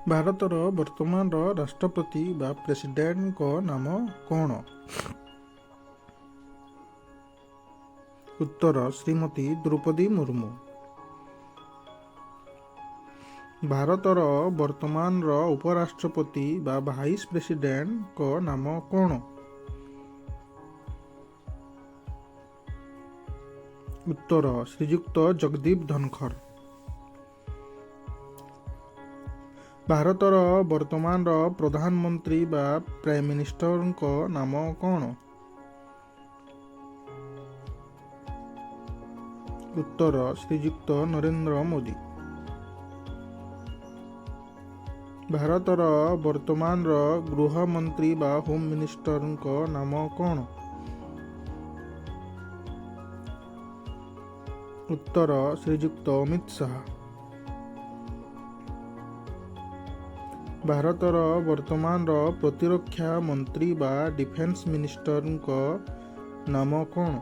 ଭାରତର ବର୍ତ୍ତମାନର ରାଷ୍ଟ୍ରପତି ବା ପ୍ରେସିଡେଣ୍ଟଙ୍କ ନାମ କ'ଣ? ଉତ୍ତର ଶ୍ରୀମତୀ ଦ୍ରୌପଦୀ ମୁର୍ମୁ। ଭାରତର ବର୍ତ୍ତମାନର ଉପରାଷ୍ଟ୍ରପତି ବା ଭାଇସ୍ ପ୍ରେସିଡେଣ୍ଟଙ୍କ ନାମ କ'ଣ? ଉତ୍ତର ଶ୍ରୀଯୁକ୍ତ ଜଗଦୀପ ଧନଖର। ଭାରତର ବର୍ତ୍ତମାନର ପ୍ରଧାନମନ୍ତ୍ରୀ ବା ପ୍ରାଇମ୍ ମିନିଷ୍ଟରଙ୍କ ନାମ କ'ଣ? ଉତ୍ତର ଶ୍ରୀଯୁକ୍ତ ନରେନ୍ଦ୍ର ମୋଦି। ଭାରତର ବର୍ତ୍ତମାନର ଗୃହମନ୍ତ୍ରୀ ବା ହୋମ୍ ମିନିଷ୍ଟରଙ୍କ ନାମ କ'ଣ? ଉତ୍ତର ଶ୍ରୀଯୁକ୍ତ ଅମିତ ଶାହା। ଭାରତର ବର୍ତ୍ତମାନର ପ୍ରତିରକ୍ଷା ମନ୍ତ୍ରୀ ବା ଡିଫେନ୍ସ ମିନିଷ୍ଟରଙ୍କ ନାମ କ'ଣ?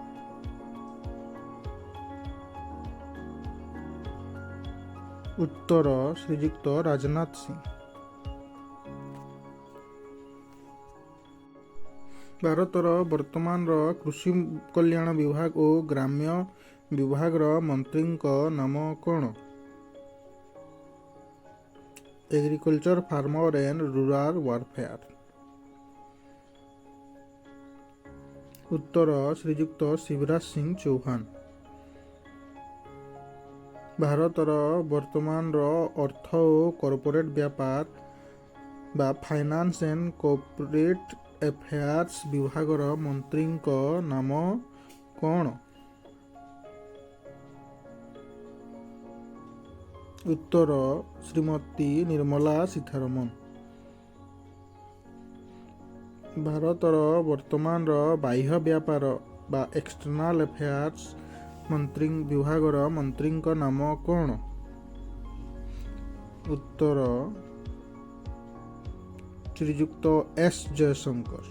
ଉତ୍ତର ଶ୍ରୀଯୁକ୍ତ ରାଜନାଥ ସିଂ। ଭାରତର ବର୍ତ୍ତମାନର କୃଷି କଲ୍ୟାଣ ବିଭାଗ ଓ ଗ୍ରାମ୍ୟ ବିଭାଗର ମନ୍ତ୍ରୀଙ୍କ ନାମ କ'ଣ? Agriculture farmer and rural welfare. ଉତ୍ତର ଶ୍ରୀଯୁକ୍ତ ଶିବରାଜ ସିଂ ଚୌହାନ। ଭାରତର ବର୍ତ୍ତମାନର ଅର୍ଥ ଓ କର୍ପୋରେଟ ବ୍ୟାପାର ବା ଫାଇନାନ୍ସ ଏଣ୍ଡ କର୍ପୋରେଟ ଏଫେୟାର୍ସ ବିଭାଗର ମନ୍ତ୍ରୀଙ୍କ ନାମ କ'ଣ? ଉତ୍ତର ଶ୍ରୀମତୀ ନିର୍ମଲା ସୀତାରମଣ। ଭାରତର ବର୍ତ୍ତମାନର ବାହ୍ୟ ବ୍ୟାପାର ବା ଏକ୍ସଟର୍ନାଲ ଏଫେୟାର୍ସ ବିଭାଗର ମନ୍ତ୍ରୀଙ୍କ ନାମ କ'ଣ? ଉତ୍ତର ଶ୍ରୀଯୁକ୍ତ ଏସ୍ ଜୟଶଙ୍କର।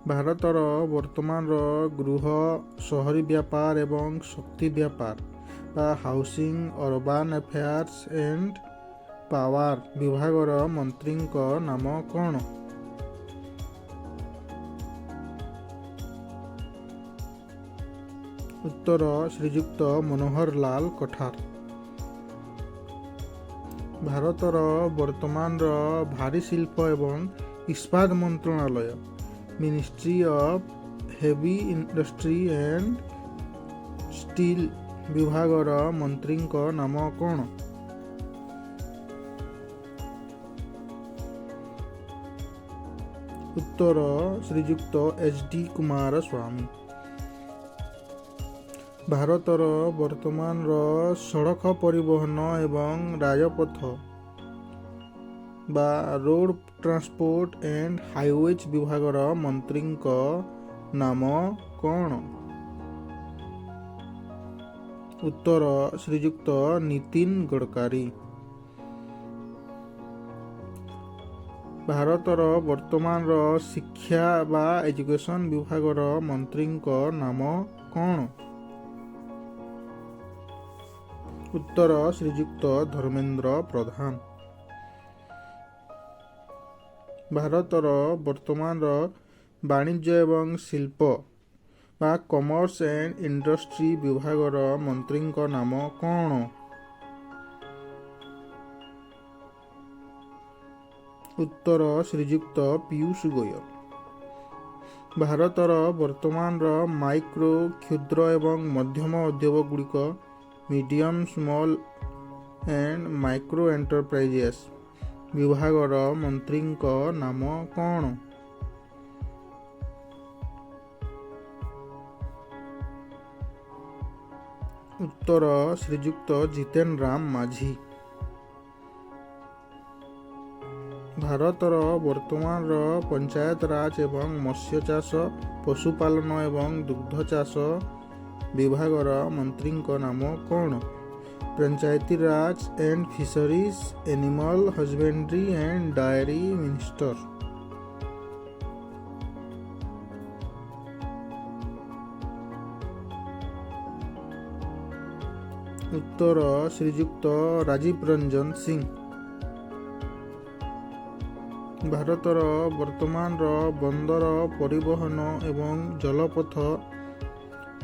ଭାରତର ବର୍ତ୍ତମାନର ଗୃହ ସହରୀ ବ୍ୟାପାର ଏବଂ ଶକ୍ତି ବ୍ୟାପାର ବା housing urban affairs and power ବିଭାଗର ମନ୍ତ୍ରୀଙ୍କ ନାମ କ'ଣ? ଉତ୍ତର ଶ୍ରୀଯୁକ୍ତ ମନୋହର ଲାଲ କଠାର। ଭାରତର ବର୍ତ୍ତମାନର ଭାରୀ ଶିଳ୍ପ ଏବଂ ଇସ୍ପାତ ମନ୍ତ୍ରଣାଳୟ ministry of heavy industry and steel ବିଭାଗର ମନ୍ତ୍ରୀଙ୍କ ନାମ କ'ଣ? ଉତ୍ତର ଶ୍ରୀଯୁକ୍ତ ଏଚ୍ ଡି କୁମାର ସ୍ୱାମୀ। ଭାରତର ବର୍ତ୍ତମାନର ସଡ଼କ ପରିବହନ ଏବଂ ରାଜପଥ ବା ରୋଡ୍ ଟ୍ରାନ୍ସପୋର୍ଟ ଏଣ୍ଡ ହାଇୱେଜ୍ ବିଭାଗର ମନ୍ତ୍ରୀଙ୍କ ନାମ କ'ଣ? ଉତ୍ତର ଶ୍ରୀଯୁକ୍ତ ନୀତିନ ଗଡ଼କରୀ। ଭାରତର ବର୍ତ୍ତମାନର ଶିକ୍ଷା ବା ଏଜୁକେସନ ବିଭାଗର ମନ୍ତ୍ରୀଙ୍କ ନାମ କ'ଣ? ଉତ୍ତର ଶ୍ରୀଯୁକ୍ତ ଧର୍ମେନ୍ଦ୍ର ପ୍ରଧାନ। ଭାରତର ବର୍ତ୍ତମାନର ବାଣିଜ୍ୟ ଏବଂ ଶିଳ୍ପ ବା କମର୍ସ ଏଣ୍ଡ ଇଣ୍ଡଷ୍ଟ୍ରି ବିଭାଗର ମନ୍ତ୍ରୀଙ୍କ ନାମ କ'ଣ? ଉତ୍ତର ଶ୍ରୀଯୁକ୍ତ ପୀୟୁଷ ଗୋୟଲ। ଭାରତର ବର୍ତ୍ତମାନର ମାଇକ୍ରୋ କ୍ଷୁଦ୍ର ଏବଂ ମଧ୍ୟମ ଉଦ୍ୟୋଗ ଗୁଡ଼ିକ medium small and micro enterprises ବିଭାଗର ମନ୍ତ୍ରୀଙ୍କ ନାମ କ'ଣ? ଉତ୍ତର ଶ୍ରୀଯୁକ୍ତ ଜିତେନ ରାମ ମାଝୀ। ଭାରତର ବର୍ତ୍ତମାନର ପଞ୍ଚାୟତ ରାଜ ଏବଂ ମତ୍ସ୍ୟ ଚାଷ ପଶୁପାଳନ ଏବଂ ଦୁଗ୍ଧ ଚାଷ ବିଭାଗର ମନ୍ତ୍ରୀଙ୍କ ନାମ କ'ଣ? Panchayati raj and fisheries animal husbandry and dairy minister. ଉତ୍ତର ଶ୍ରୀଯୁକ୍ତ ରାଜୀବ ରଞ୍ଜନ ସିଂ। ଭାରତର ବର୍ତ୍ତମାନର ବନ୍ଦର ପରିବହନ ଏବଂ ଜଳପଥ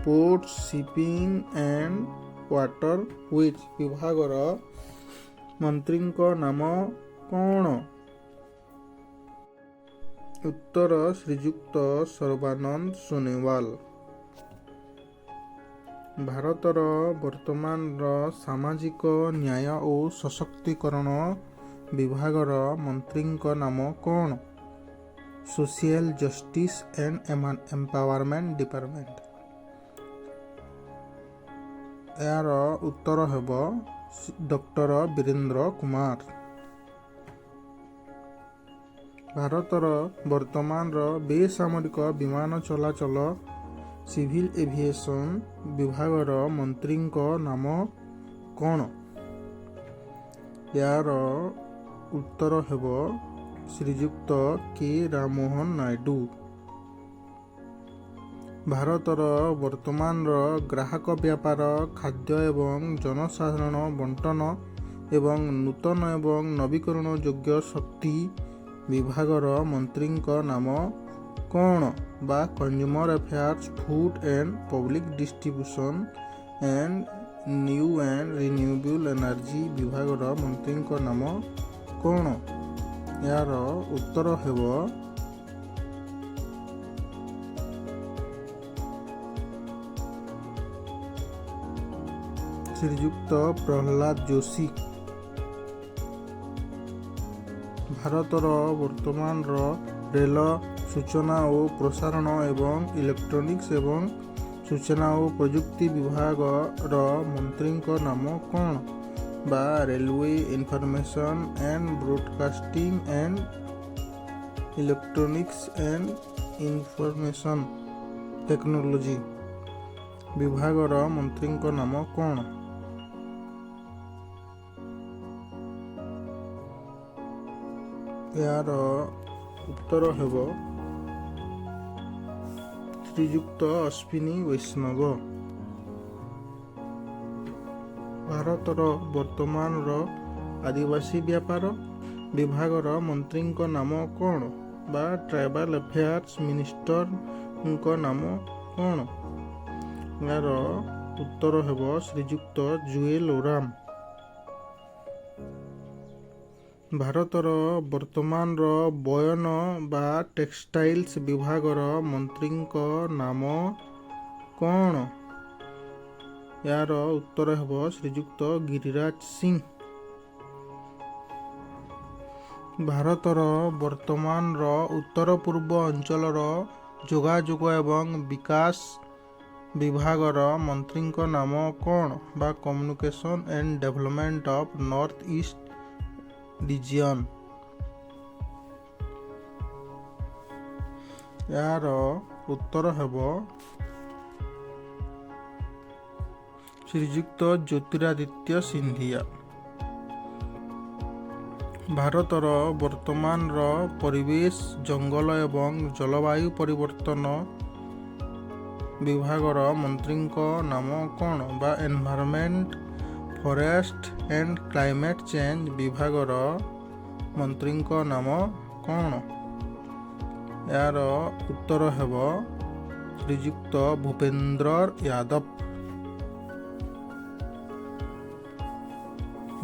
ପୋର୍ଟ ସିପିଂ ଆଣ୍ଡ ୱାଟରୱେଜ୍ ବିଭାଗର ମନ୍ତ୍ରୀଙ୍କ ନାମ କ'ଣ? ଉତ୍ତର ଶ୍ରୀଯୁକ୍ତ ସର୍ବାନନ୍ଦ ସୋନୋୱାଲ। ଭାରତର ବର୍ତ୍ତମାନର ସାମାଜିକ ନ୍ୟାୟ ଓ ସଶକ୍ତିକରଣ ବିଭାଗର ମନ୍ତ୍ରୀଙ୍କ ନାମ କ'ଣ? Social justice and empowerment department. ଏହାର ଉତ୍ତର ହେବ ଡକ୍ଟର ବୀରେନ୍ଦ୍ର କୁମାର। ଭାରତର ବର୍ତ୍ତମାନର ବେସାମରିକ ବିମାନ ଚଳାଚଳ ସିଭିଲ ଏଭିଏସନ୍ ବିଭାଗର ମନ୍ତ୍ରୀଙ୍କ ନାମ କ'ଣ? ଏହାର ଉତ୍ତର ହେବ ଶ୍ରୀଯୁକ୍ତ କେ ରାମମୋହନ ନାଇଡୁ। ଭାରତର ବର୍ତ୍ତମାନର ଗ୍ରାହକ ବ୍ୟାପାର, ଖାଦ୍ୟ ଏବଂ ଜନସାଧାରଣ ବଣ୍ଟନ ଏବଂ ନୂତନ ଏବଂ ନବୀକରଣ ଯୋଗ୍ୟ ଶକ୍ତି ବିଭାଗର ମନ୍ତ୍ରୀଙ୍କ ନାମ କ'ଣ? ବା consumer affairs, food and public distribution and new and renewable energy ବିଭାଗର ମନ୍ତ୍ରୀଙ୍କ ନାମ କ'ଣ? ଏହାର ଉତ୍ତର ହେବ ଶ୍ରୀଯୁକ୍ତ ପ୍ରହ୍ଲାଦ ଯୋଶୀ। ଭାରତର ବର୍ତ୍ତମାନର ରେଳ, ସୂଚନା ଓ ପ୍ରସାରଣ ଏବଂ ଇଲେକ୍ଟ୍ରୋନିକ୍ସ ଏବଂ ସୂଚନା ଓ ପ୍ରଯୁକ୍ତି ବିଭାଗର ମନ୍ତ୍ରୀଙ୍କ ନାମ କ'ଣ? ବା railway, information and broadcasting and electronics and information technology ବିଭାଗର ମନ୍ତ୍ରୀଙ୍କ ନାମ କ'ଣ? ଏହାର ଉତ୍ତର ହେବ ଶ୍ରୀଯୁକ୍ତ ଅଶ୍ୱିନୀ ବୈଷ୍ଣବ। ଭାରତର ବର୍ତ୍ତମାନର ଆଦିବାସୀ ବ୍ୟାପାର ବିଭାଗର ମନ୍ତ୍ରୀଙ୍କ ନାମ କ'ଣ? ବା ଟ୍ରାଇବାଲ ଆଫେୟାର୍ସ ମିନିଷ୍ଟରଙ୍କ ନାମ କ'ଣ? ଏହାର ଉତ୍ତର ହେବ ଶ୍ରୀଯୁକ୍ତ ଜୁଏଲ ଓରାମ। ଭାରତର ବର୍ତ୍ତମାନର ବୟନ ବା ଟେକ୍ସଟାଇଲ୍ସ ବିଭାଗର ମନ୍ତ୍ରୀଙ୍କ ନାମ କ'ଣ? ଏହାର ଉତ୍ତର ହେବ ଶ୍ରୀଯୁକ୍ତ ଗିରିରାଜ ସିଂ। ଭାରତର ବର୍ତ୍ତମାନର ଉତ୍ତର ପୂର୍ବ ଅଞ୍ଚଳର ଯୋଗାଯୋଗ ଏବଂ ବିକାଶ ବିଭାଗର ମନ୍ତ୍ରୀଙ୍କ ନାମ କ'ଣ? ବା communication and development of north east region. ଏହାର ଉତ୍ତର ହେବ ଶ୍ରୀଯୁକ୍ତ ଜ୍ୟୋତିରାଦିତ୍ୟ ସିନ୍ଧିଆ। ଭାରତର ବର୍ତ୍ତମାନର ପରିବେଶ, ଜଙ୍ଗଲ ଏବଂ ଜଳବାୟୁ ପରିବର୍ତ୍ତନ ବିଭାଗର ମନ୍ତ୍ରୀଙ୍କ ନାମ କ'ଣ? ବା environment, forest and climate change ବିଭାଗର ମନ୍ତ୍ରୀଙ୍କ ନାମ କ'ଣ? ଏହାର ଉତ୍ତର ହେବ ଶ୍ରୀଯୁକ୍ତ ଭୂପେନ୍ଦ୍ର ୟାଦବ।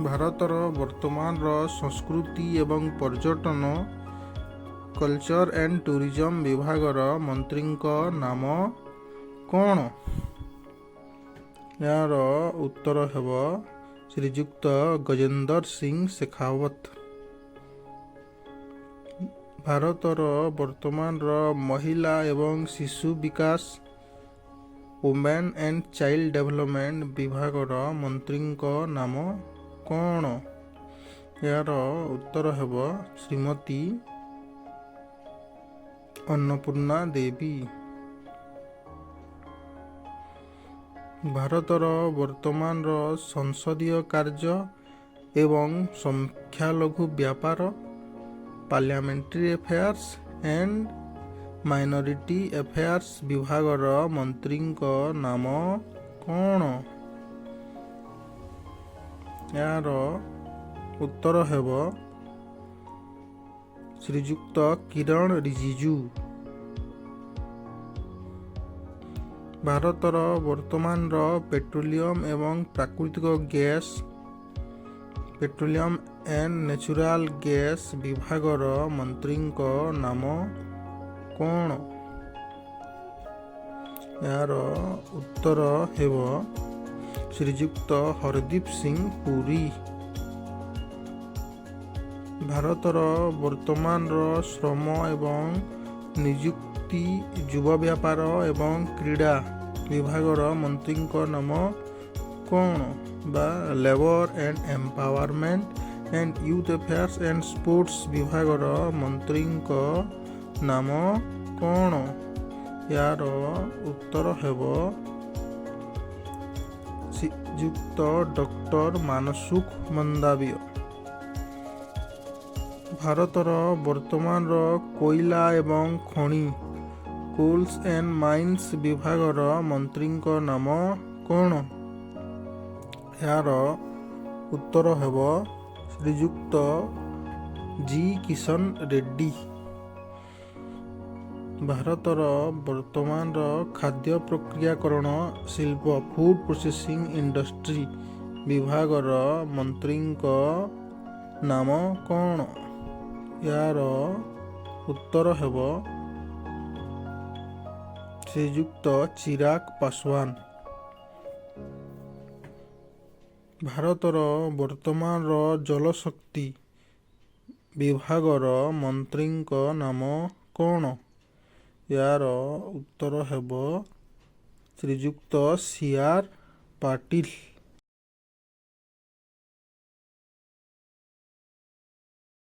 ଭାରତର ବର୍ତ୍ତମାନର ସଂସ୍କୃତି ଏବଂ ପର୍ଯ୍ୟଟନ କଲଚର ଆଣ୍ଡ ଟୁରିଜମ ବିଭାଗର ମନ୍ତ୍ରୀଙ୍କ ନାମ କ'ଣ? ଏହାର ଉତ୍ତର ହେବ ଶ୍ରୀଯୁକ୍ତ ଗଜେନ୍ଦର ସିଂ ଶେଖାୱତ। ଭାରତର ବର୍ତ୍ତମାନର ମହିଳା ଏବଂ ଶିଶୁ ବିକାଶ ଓମେନ୍ ଆଣ୍ଡ ଚାଇଲ୍ଡ ଡେଭଲପମେଣ୍ଟ ବିଭାଗର ମନ୍ତ୍ରୀଙ୍କ ନାମ କ'ଣ? ଏହାର ଉତ୍ତର ହେବ ଶ୍ରୀମତୀ ଅନ୍ନପୂର୍ଣ୍ଣା ଦେବୀ। ଭାରତର ବର୍ତ୍ତମାନର ସଂସଦୀୟ କାର୍ଯ୍ୟ ଏବଂ ସଂଖ୍ୟାଲଘୁ ବ୍ୟାପାର, parliamentary affairs and minority affairs ବିଭାଗର ମନ୍ତ୍ରୀଙ୍କ ନାମ କ'ଣ? ଏହାର ଉତ୍ତର ହେବ ଶ୍ରୀଯୁକ୍ତ କିରଣ ରିଜିଜୁ। ଭାରତର ବର୍ତ୍ତମାନର ପେଟ୍ରୋଲିୟମ ଏବଂ ପ୍ରାକୃତିକ gas petroleum and natural gas ବିଭାଗର ମନ୍ତ୍ରୀଙ୍କ ନାମ କ'ଣ? ଏହାର ଉତ୍ତର ହେବ ଶ୍ରୀଯୁକ୍ତ ହରଦୀପ ସିଂ ପୁରୀ। ଭାରତର ବର୍ତ୍ତମାନର ଶ୍ରମ ଏବଂ ନିଯୁକ୍ତି, ଯୁବ ବ୍ୟାପାର ଏବଂ କ୍ରୀଡ଼ା ବିଭାଗର ମନ୍ତ୍ରୀଙ୍କ ନାମ କ'ଣ? ବା labour and empowerment and youth affairs and sports ବିଭାଗର ମନ୍ତ୍ରୀଙ୍କ ନାମ କ'ଣ? ଏହାର ଉତ୍ତର ହେବ ଶ୍ରୀଯୁକ୍ତ ଡକ୍ଟର ମାନସୁଖ ମନ୍ଦାବିୟ। ଭାରତର ବର୍ତ୍ତମାନର କୋଇଲା ଏବଂ ଖଣି କୋଲ୍ସ ଆଣ୍ଡ ମାଇନ୍ସ ବିଭାଗର ମନ୍ତ୍ରୀଙ୍କ ନାମ କ'ଣ? ଏହାର ଉତ୍ତର ହେବ ଶ୍ରୀଯୁକ୍ତ ଜି କିଶନ ରେଡ୍ଡି। ଭାରତର ବର୍ତ୍ତମାନର ଖାଦ୍ୟ ପ୍ରକ୍ରିୟାକରଣ ଶିଳ୍ପ ଫୁଡ୍ ପ୍ରୋସେସିଂ ଇଣ୍ଡଷ୍ଟ୍ରି ବିଭାଗର ମନ୍ତ୍ରୀଙ୍କ ନାମ କ'ଣ? ଏହାର ଉତ୍ତର ହେବ ଶ୍ରୀଯୁକ୍ତ ଚିରାଗ ପାଶୱାନ। ଭାରତର ବର୍ତ୍ତମାନର ଜଳଶକ୍ତି ବିଭାଗର ମନ୍ତ୍ରୀଙ୍କ ନାମ କ'ଣ? ଏହାର ଉତ୍ତର ହେବ ଶ୍ରୀଯୁକ୍ତ ସି ଆର୍ ପାଟିଲ।